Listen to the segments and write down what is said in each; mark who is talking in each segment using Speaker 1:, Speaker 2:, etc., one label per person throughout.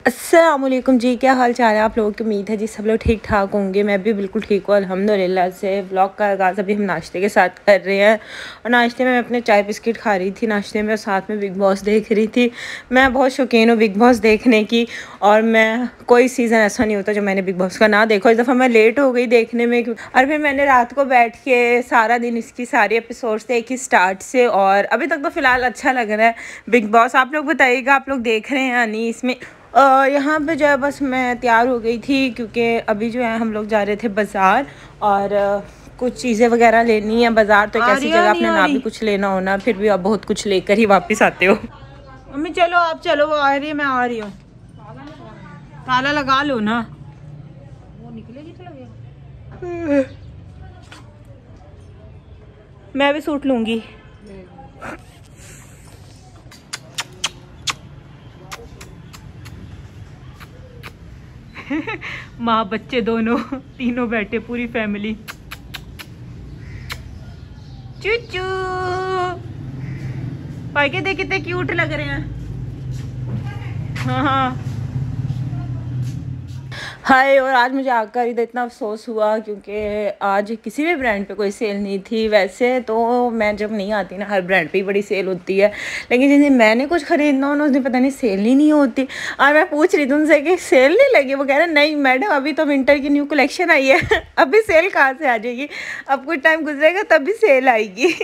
Speaker 1: अस्सलामुअलैकुम जी, क्या हाल चाल है आप लोगों की। उम्मीद है जी सब लोग ठीक ठाक होंगे। मैं भी बिल्कुल ठीक हूँ अल्हम्दुलिल्लाह से। व्लॉग का आगाज़ अभी हम नाश्ते के साथ कर रहे हैं और नाश्ते में मैं अपने चाय बिस्किट खा रही थी नाश्ते में, और साथ में बिग बॉस देख रही थी। मैं बहुत शौकीन हूँ बिग बॉस देखने की, और मैं कोई सीज़न ऐसा नहीं होता जो मैंने बिग बॉस का ना देखा। इस दफ़ा मैं लेट हो गई देखने में, और फिर मैंने रात को बैठ के सारा दिन इसकी सारी एपिसोड्स देखी स्टार्ट से, और अभी तक तो फ़िलहाल अच्छा लग रहा है बिग बॉस। आप लोग बताइएगा आप लोग देख रहे हैं या नहीं। इसमें यहाँ पे जो है बस मैं तैयार हो गई थी, क्योंकि अभी जो है हम लोग जा रहे थे बाज़ार, और कुछ चीज़ें वगैरह लेनी है। बाज़ार तो एक ऐसी जगह अपने ना भी कुछ लेना होना, फिर भी आप बहुत कुछ लेकर ही वापस आते हो। मम्मी चलो आप चलो, वो आ रही है, मैं आ रही हूँ। ताला लगा लो ना, वो निकलेगी तो लगेगा। मैं भी सूट लूँगी। माँ बच्चे दोनों तीनों बैठे, पूरी फैमिली। चूचू भाई के देख कितने क्यूट लग रहे हैं। हाँ हाँ हाय। और आज मुझे आकर इधर इतना अफसोस हुआ, क्योंकि आज किसी भी ब्रांड पे कोई सेल नहीं थी। वैसे तो मैं जब नहीं आती ना, हर ब्रांड पे ही बड़ी सेल होती है, लेकिन जिस दिन मैंने कुछ खरीदना हो ना, उस दिन पता नहीं सेल ही नहीं होती। और मैं पूछ रही थी उनसे कि सेल नहीं लगी, वो कह रहे नहीं मैडम अभी तो विंटर की न्यू कलेक्शन आई है अभी सेल कहाँ से आ जाएगी, अब कुछ टाइम गुजरेगा तभी सेल आएगी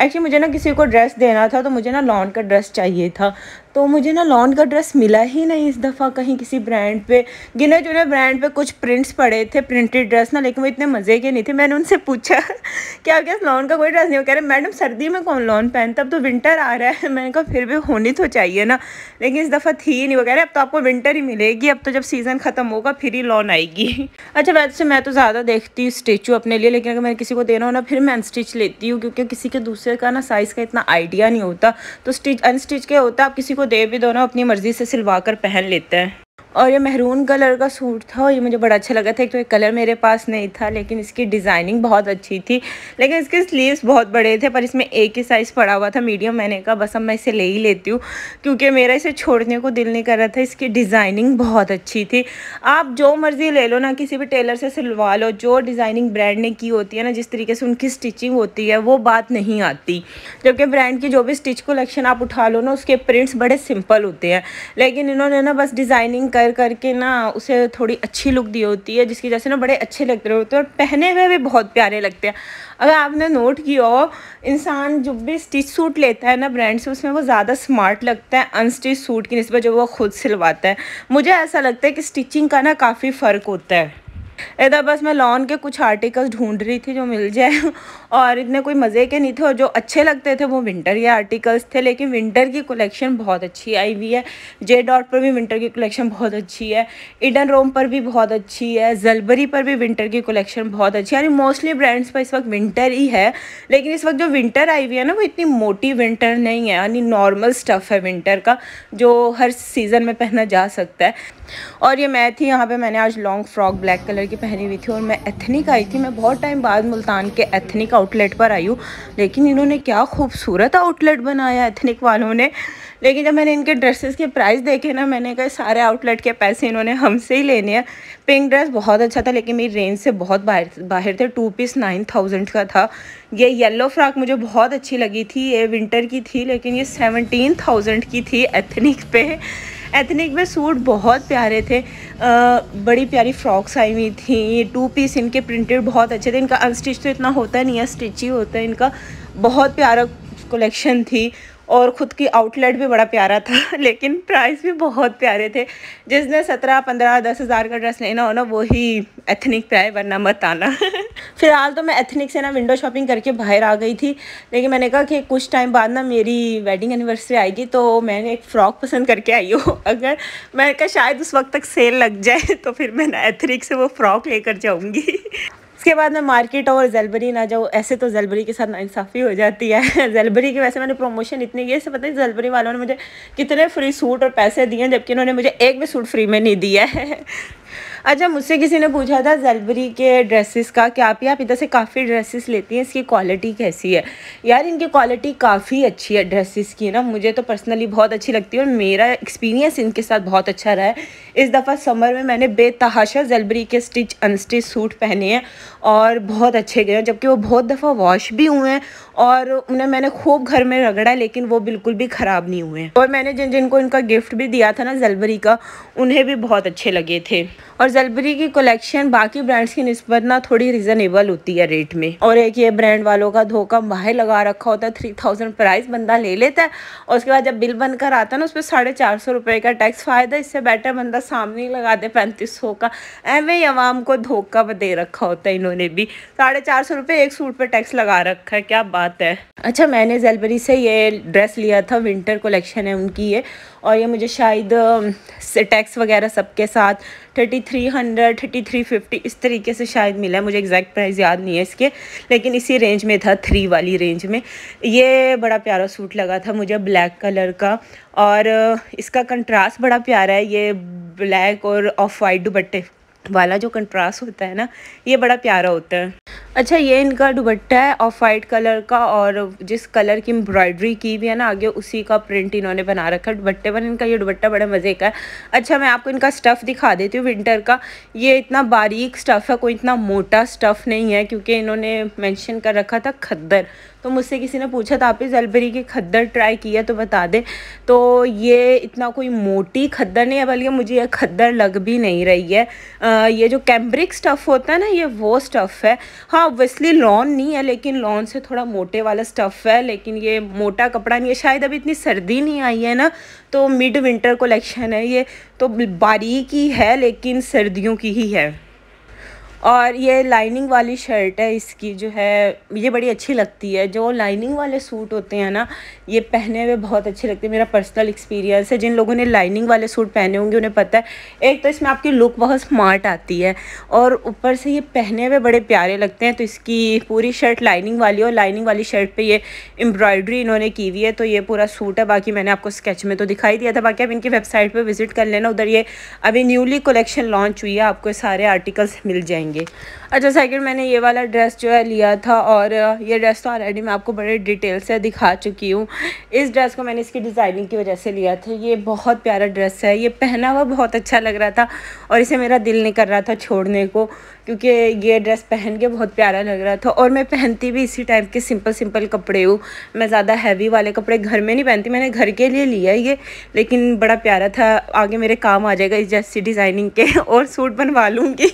Speaker 1: एक्चुअली मुझे ना किसी को ड्रेस देना था, तो मुझे ना लॉन का ड्रेस चाहिए था, तो मुझे ना लॉन का ड्रेस मिला ही नहीं इस दफ़ा कहीं किसी ब्रांड पे। गिने चुने ब्रांड पे कुछ प्रिंट्स पड़े थे, प्रिंटेड ड्रेस ना, लेकिन वो इतने मज़े के नहीं थे। मैंने उनसे पूछा कि आपके पास लॉन का कोई ड्रेस नहीं हो? कह रहे मैडम सर्दी में कौन लॉन पहनता, अब तो विंटर आ रहा है। मैंने कहा फिर भी होनी तो चाहिए ना, लेकिन इस दफ़ा थी नहीं। वो कह रहे अब तो आपको विंटर ही मिलेगी, अब तो जब सीज़न ख़त्म होगा फिर ही लॉन आएगी अच्छा वैसे मैं तो ज़्यादा देखती हूँ स्टिचू अपने लिए, लेकिन अगर मैं किसी को देना हो ना, फिर मैं अनस्टिच लेती हूँ, क्योंकि किसी के दूसरे का ना साइज़ का इतना आइडिया नहीं होता। तो स्टिच अनस्टिच के होता, आप किसी को दे भी दो ना, अपनी मर्ज़ी से सिलवा कर पहन लेते हैं। और ये मेहरून कलर का सूट था, और ये मुझे बड़ा अच्छा लगा था। एक तो ये कलर मेरे पास नहीं था, लेकिन इसकी डिज़ाइनिंग बहुत अच्छी थी, लेकिन इसके स्लीव्स बहुत बड़े थे, पर इसमें एक ही साइज़ पड़ा हुआ था, मीडियम। मैंने कहा बस अब मैं इसे ले ही लेती हूँ, क्योंकि मेरा इसे छोड़ने को दिल नहीं कर रहा था। इसकी डिज़ाइनिंग बहुत अच्छी थी। आप जो मर्ज़ी ले लो ना, किसी भी टेलर से सिलवा लो, जो डिज़ाइनिंग ब्रांड ने की होती है ना, जिस तरीके से उनकी स्टिचिंग होती है वो बात नहीं आती। जबकि ब्रांड की जो भी स्टिच कलेक्शन आप उठा लो ना, उसके प्रिंट्स बड़े सिंपल होते हैं, लेकिन इन्होंने ना बस डिज़ाइनिंग कर करके ना उसे थोड़ी अच्छी लुक दी होती है, जिसकी वजह से ना बड़े अच्छे लगते होते हैं, और पहने हुए भी बहुत प्यारे लगते हैं। अगर आपने नोट किया हो, इंसान जो भी स्टिच सूट लेता है ना ब्रांड से, उसमें वो ज़्यादा स्मार्ट लगता है अनस्टिच सूट की निस्बत जो वो खुद सिलवाता है। मुझे ऐसा लगता है कि स्टिचिंग का ना काफ़ी फ़र्क होता है। इधर बस मैं लॉन के कुछ आर्टिकल्स ढूंढ रही थी जो मिल जाए और इतने कोई मज़े के नहीं थे, और जो अच्छे लगते थे वो विंटर के आर्टिकल्स थे। लेकिन विंटर की कलेक्शन बहुत अच्छी आई हुई है। जे डॉट पर भी विंटर की कलेक्शन बहुत अच्छी है, ईडन रोम पर भी बहुत अच्छी है, जलबरी पर भी विंटर की कलेक्शन बहुत अच्छी है। यानी मोस्टली ब्रांड्स पर इस वक्त विंटर ही है, लेकिन इस वक्त जो विंटर आई हुई है ना, वो इतनी मोटी विंटर नहीं है, यानी नॉर्मल स्टफ़ है विंटर का, जो हर सीज़न में पहना जा सकता है। और ये मैं थी यहाँ पे, मैंने आज लॉन्ग फ्रॉक ब्लैक कलर की पहनी हुई थी, और मैं एथनिक आई थी। मैं बहुत टाइम बाद मुल्तान के एथनिक आउटलेट पर आई हूँ, लेकिन इन्होंने क्या खूबसूरत आउटलेट बनाया एथनिक वालों ने। लेकिन जब मैंने इनके ड्रेसेस के प्राइस देखे ना, मैंने कहा सारे आउटलेट के पैसे इन्होंने हमसे ही लेने हैं। पिंक ड्रेस बहुत अच्छा था, लेकिन मेरी रेंज से बहुत बाहर थे। 2 पीस 9000 का था। ये येलो फ्रॉक मुझे बहुत अच्छी लगी थी, ये विंटर की थी, लेकिन ये 17000 की थी एथनिक पे। एथनिक में सूट बहुत प्यारे थे, बड़ी प्यारी फ्रॉक्स आई हुई थी। 2 पीस इनके प्रिंटेड बहुत अच्छे थे। इनका अनस्टिच तो इतना होता नहीं है, स्टिच ही होता है इनका। बहुत प्यारा कलेक्शन थी, और ख़ुद की आउटलेट भी बड़ा प्यारा था, लेकिन प्राइस भी बहुत प्यारे थे। जिसने 17, 15, 10 हज़ार का ड्रेस लेना हो ना, वही एथनिक पे आए, वरना मत आना फ़िलहाल तो मैं एथनिक से ना विंडो शॉपिंग करके बाहर आ गई थी, लेकिन मैंने कहा कि कुछ टाइम बाद ना मेरी वेडिंग एनिवर्सरी आएगी, तो मैंने एक फ़्रॉक पसंद करके आई हूँ। अगर मैं कहा शायद उस वक्त तक सेल लग जाए, तो फिर मैं ना एथनिक से वो फ़्रॉक लेकर जाऊँगी उसके बाद मैं मार्केट और जलबरी ना जाऊँ। ऐसे तो जलबरी के साथ नाइंसाफ़ी हो जाती है जलबरी की वैसे मैंने प्रमोशन इतनी की, इससे पता है जलबरी वालों ने मुझे कितने फ्री सूट और पैसे दिए हैं, जबकि उन्होंने मुझे एक भी सूट फ्री में नहीं दिया है अच्छा, मुझसे किसी ने पूछा था ज़ेलबरी के ड्रेसेस का कि आप इधर से काफ़ी ड्रेसेस लेती हैं, इसकी क्वालिटी कैसी है। यार इनकी क्वालिटी काफ़ी अच्छी है ड्रेसेस की ना, मुझे तो पर्सनली बहुत अच्छी लगती है और मेरा एक्सपीरियंस इनके साथ बहुत अच्छा रहा है। इस दफ़ा समर में मैंने बेतहाशा ज़ेलबरी के स्टिच अनस्टिच सूट पहने हैं और बहुत अच्छे गए हैं, जबकि वो बहुत दफ़ा वॉश भी हुए हैं और उन्हें मैंने खूब घर में रगड़ा है, लेकिन वो बिल्कुल भी ख़राब नहीं हुए हैं। और मैंने जिनको इनका गिफ्ट भी दिया था ना ज़ेलबरी का, उन्हें भी बहुत अच्छे लगे थे। और ज़ेलबरी की कलेक्शन बाकी ब्रांड्स की निस्बत ना थोड़ी रीज़नेबल होती है रेट में। और एक ये ब्रांड वालों का धोखा बाहर लगा रखा होता है, 3000 प्राइस बंदा ले लेता है और उसके बाद जब बिल बनकर आता है ना, उस पर 450 रुपये का टैक्स। फ़ायदा इससे बेटर बंदा सामने ही लगा दे 3500 का। एवं ही आवाम को धोखा दे रखा होता है इन्होंने भी। 450 रुपये एक सूट पर टैक्स लगा रखा है, क्या बात है। अच्छा, मैंने ज़ेलबरी से ये ड्रेस लिया था, विंटर कलेक्शन है उनकी ये, और ये मुझे शायद टैक्स वगैरह सबके साथ 3300 3350 इस तरीके से शायद मिला है। मुझे एग्जैक्ट प्राइस याद नहीं है इसके, लेकिन इसी रेंज में था, 3 वाली रेंज में। ये बड़ा प्यारा सूट लगा था मुझे, ब्लैक कलर का, और इसका कंट्रास्ट बड़ा प्यारा है। ये ब्लैक और ऑफ वाइट दुपट्टे वाला जो कंट्रास्ट होता है ना, ये बड़ा प्यारा होता है। अच्छा, ये इनका दुपट्टा है ऑफ वाइट कलर का, और जिस कलर की एम्ब्रॉयडरी की भी है ना आगे, उसी का प्रिंट इन्होंने बना रखा है दुपट्टे पर। इनका ये दुपट्टा बड़ा मज़े का है। अच्छा, मैं आपको इनका स्टफ़ दिखा देती हूँ विंटर का। ये इतना बारीक स्टफ़ है, कोई इतना मोटा स्टफ़ नहीं है, क्योंकि इन्होंने मेंशन कर रखा था खद्दर। तो मुझसे किसी ने पूछा था आप ज़ेलबरी की खद्दर ट्राई किया तो बता दे। तो ये इतना कोई मोटी खद्दर नहीं है, बल्कि मुझे ये खद्दर लग भी नहीं रही है। ये जो कैम्ब्रिक स्टफ़ होता है ना, ये वो स्टफ़ है। हाँ, ऑब्वियसली लॉन नहीं है, लेकिन लॉन से थोड़ा मोटे वाला स्टफ़ है, लेकिन ये मोटा कपड़ा नहीं है। शायद अभी इतनी सर्दी नहीं आई है ना, तो मिड विंटर कलेक्शन है ये, तो बारीक ही है लेकिन सर्दियों की ही है। और ये लाइनिंग वाली शर्ट है इसकी, जो है ये बड़ी अच्छी लगती है। जो लाइनिंग वाले सूट होते हैं ना, ये पहने हुए बहुत अच्छे लगते हैं। मेरा पर्सनल एक्सपीरियंस है, जिन लोगों ने लाइनिंग वाले सूट पहने होंगे उन्हें पता है। एक तो इसमें आपकी लुक बहुत स्मार्ट आती है, और ऊपर से ये पहने हुए बड़े प्यारे लगते हैं। तो इसकी पूरी शर्ट लाइनिंग वाली, और लाइनिंग वाली शर्ट पे ये एम्ब्रॉयडरी इन्होंने की हुई है। तो ये पूरा सूट है। बाकी मैंने आपको स्केच में तो दिखाई दिया था, बाकी आप इनकी वेबसाइट पर विजिट कर लेना, उधर ये अभी न्यूली कलेक्शन लॉन्च हुई है, आपको सारे आर्टिकल्स मिल जाएंगे। अच्छा, सेकंड मैंने ये वाला ड्रेस जो है लिया था, और ये ड्रेस तो ऑलरेडी मैं आपको बड़े डिटेल से दिखा चुकी हूँ। इस ड्रेस को मैंने इसकी डिज़ाइनिंग की वजह से लिया था। ये बहुत प्यारा ड्रेस है, ये पहना हुआ बहुत अच्छा लग रहा था और इसे मेरा दिल नहीं कर रहा था छोड़ने को, क्योंकि ये ड्रेस पहन के बहुत प्यारा लग रहा था। और मैं पहनती भी इसी टाइप के सिंपल कपड़े हूँ, मैं ज़्यादा हैवी वाले कपड़े घर में नहीं पहनती। मैंने घर के लिए लिया ये, लेकिन बड़ा प्यारा था, आगे मेरे काम आ जाएगा इस जैसी डिज़ाइनिंग के, और सूट बनवा लूँगी।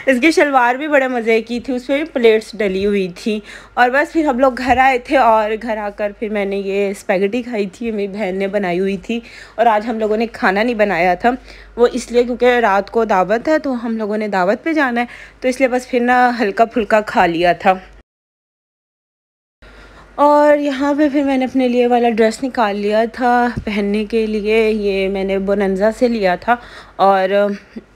Speaker 1: इसकी शलवार भी बड़े मज़े की थी, उस पर भी प्लेट्स डली हुई थी। और बस फिर हम लोग घर आए थे, और घर आकर फिर मैंने ये स्पैगेटी खाई थी, मेरी बहन ने बनाई हुई थी। और आज हम लोगों ने खाना नहीं बनाया था, वो इसलिए क्योंकि रात को दावत है, तो हम लोगों ने दावत पे जाना है, तो इसलिए बस फिर ना हल्का फुल्का खा लिया था। और यहाँ पे फिर मैंने अपने लिए वाला ड्रेस निकाल लिया था पहनने के लिए। ये मैंने बोनंजा से लिया था, और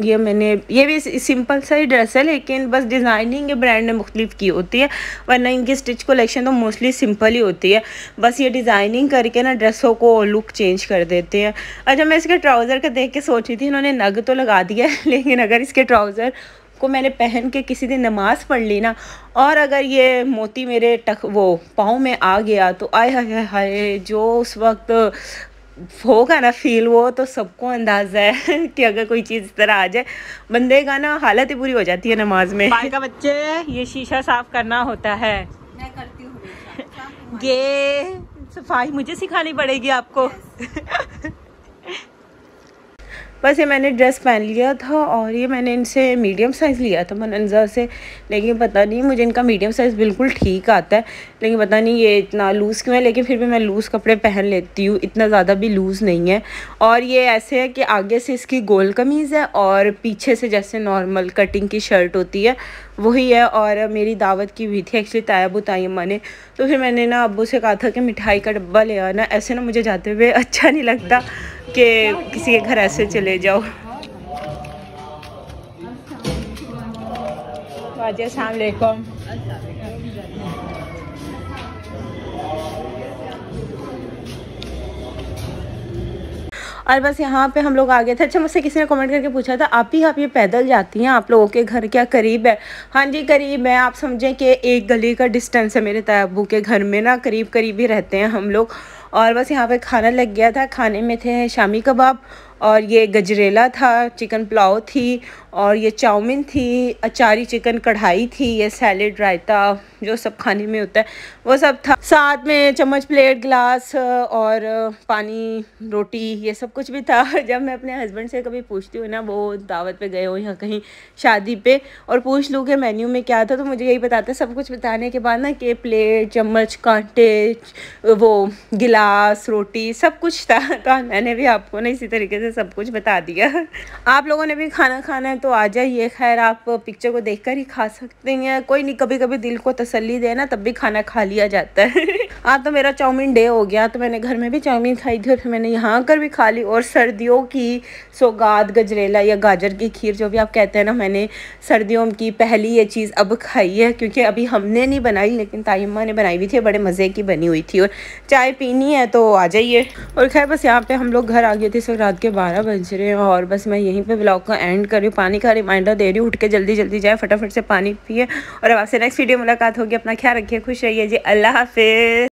Speaker 1: ये भी सिंपल सा ही ड्रेस है, लेकिन बस डिज़ाइनिंग ब्रांड ने मुख्तलिफ की होती है, वरना इनकी स्टिच कलेक्शन तो मोस्टली सिंपल ही होती है। बस ये डिज़ाइनिंग करके ना ड्रेसों को लुक चेंज कर देते हैं। अच्छा, मैं इसके ट्राउज़र का देख के सोच रही थी, इन्होंने नग तो लगा दिया है, लेकिन अगर इसके ट्राउज़र को मैंने पहन के किसी दिन नमाज़ पढ़ ली ना, और अगर ये मोती मेरे वो पाँव में आ गया, तो आय हाय हाय, जो उस वक्त होगा ना फील, वो तो सबको अंदाज़ा है कि अगर कोई चीज़ इस तरह आ जाए, बंदे का ना हालत ही बुरी हो जाती है नमाज में। भाई का बच्चे, ये शीशा साफ़ करना होता है,
Speaker 2: मैं करती हूँ।
Speaker 1: ये सफाई मुझे सिखानी पड़ेगी आपको। बस ये मैंने ड्रेस पहन लिया था, और ये मैंने इनसे मीडियम साइज़ लिया था मनंजा से, लेकिन पता नहीं मुझे इनका मीडियम साइज़ बिल्कुल ठीक आता है, लेकिन पता नहीं ये इतना लूज़ क्यों है। लेकिन फिर भी मैं लूज़ कपड़े पहन लेती हूँ, इतना ज़्यादा भी लूज़ नहीं है। और ये ऐसे है कि आगे से इसकी गोल कमीज़ है, और पीछे से जैसे नॉर्मल कटिंग की शर्ट होती है वही है। और मेरी दावत की हुई थी एक्चुअली ताया ताई अम्मा ने, तो फिर मैंने ना अब्बू से कहा था कि मिठाई का डब्बा ले आना। ऐसे ना मुझे जाते हुए अच्छा नहीं लगता कि किसी के घर ऐसे चले जाओ। वाजी अस्सलाम वालेकुम। और बस यहाँ पे हम लोग आ गए थे। अच्छा, मुझसे किसी ने कमेंट करके पूछा था आप ये पैदल जाती हैं, आप लोगों के घर क्या करीब है? हाँ जी करीब है, आप समझें कि एक गली का डिस्टेंस है मेरे ताबू के घर में ना, करीब करीब ही रहते हैं हम लोग। और बस यहाँ पे खाना लग गया था, खाने में थे शामी कबाब और ये गजरेला था, चिकन पुलाव थी और ये चाउमीन थी, अचारी चिकन कढ़ाई थी, ये सैलेड रायता जो सब खाने में होता है वो सब था, साथ में चम्मच प्लेट गिलास और पानी रोटी ये सब कुछ भी था। जब मैं अपने हस्बैंड से कभी पूछती हूँ ना, वो दावत पे गए हो या कहीं शादी पे, और पूछ लूँ कि मेन्यू में क्या था, तो मुझे यही बताते सब कुछ बताने के बाद ना कि प्लेट चम्मच कांटे वो गिलास रोटी सब कुछ था। तो मैंने भी आपको ना इसी तरीके से सब कुछ बता दिया। आप लोगों ने भी खाना खाना है तो आ जाइए, खैर आप पिक्चर को देखकर ही खा सकते हैं, कोई नहीं, कभी कभी दिल को तसल्ली देना तब भी खाना खा लिया जाता है। आज तो मेरा चाउमीन डे हो गया, तो मैंने घर में भी चाउमीन खाई थी और फिर मैंने यहाँ आकर भी खा ली। और सर्दियों की सौगात गजरेला या गाजर की खीर जो भी आप कहते हैं ना, मैंने सर्दियों की पहली ये चीज़ अब खाई है, क्योंकि अभी हमने नहीं बनाई लेकिन ताइम्मा ने बनाई हुई थी, बड़े मज़े की बनी हुई थी। और चाय पीनी है तो आ जाइए। और खैर बस यहाँ पे हम लोग घर आ गए थे, इस वक्त रात के 12 बज रहे हैं और बस मैं यहीं पे ब्लॉग का एंड कर रही हूँ। पानी का रिमाइंडर दे रही हूँ, उठ के जल्दी जल्दी जाए, फटाफट से पानी पिए और अब आपसे नेक्स्ट वीडियो मुलाकात होगी। अपना ख्याल रखिए, खुश रहिए जी, अल्लाह हाफिज़।